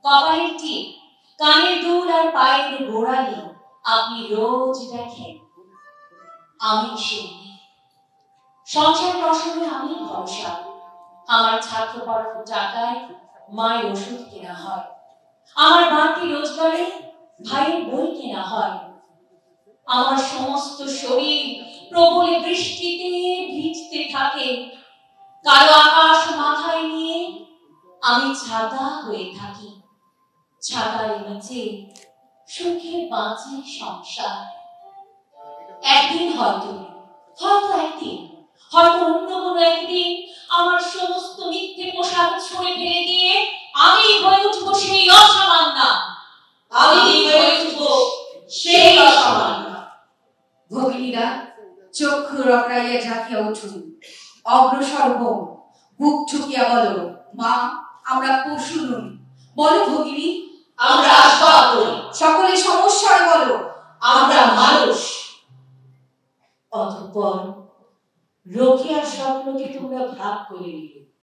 কপালের টিপ, কানের দুল আর পায়ের গোড়ালি আপনি রোজ দেখেন। আমি শুনি সংসার রসনে আমি ভরসা। আমার ছাত্র পড়ানোর টাকায় মায়ের ওষুধ কেনা হয়, আমার বাড়তি রোজগারে ভাইয়ের বই কেনা হয়। আমার সমস্ত শরীর প্রবল বৃষ্টিতে ভিজতে থাকে, কালো আকাশ মাথায় নিয়ে আমি ছাতা হয়ে থাকি। ছাতার নিচে সুখে বাঁচে সংসার। একদিন হয়তো অন্য কোনো একদিন আমার সমস্ত মিথ্যে পোশাক ছুঁড়ে ফেলে দিয়ে আমি হয়ে উঠবো সেই অসামান্যা। আমি হয়ে উঠবো সেই অসামান্যা। ভগিনীরা চক্ষু রকড়াইয়া ঝাঁকিয়া উঠুন, অগ্রসর হোম, বুক ঠুকিয়া বলো, মা আমরা পশু নই। বলো ভগিনী, আমরা আশা করি। সকলে সমস্যায় বলো, আমরা মানুষ। অতঃপর রোকেয়ার স্বপ্নকে তোমরা ভাগ করে নিলে।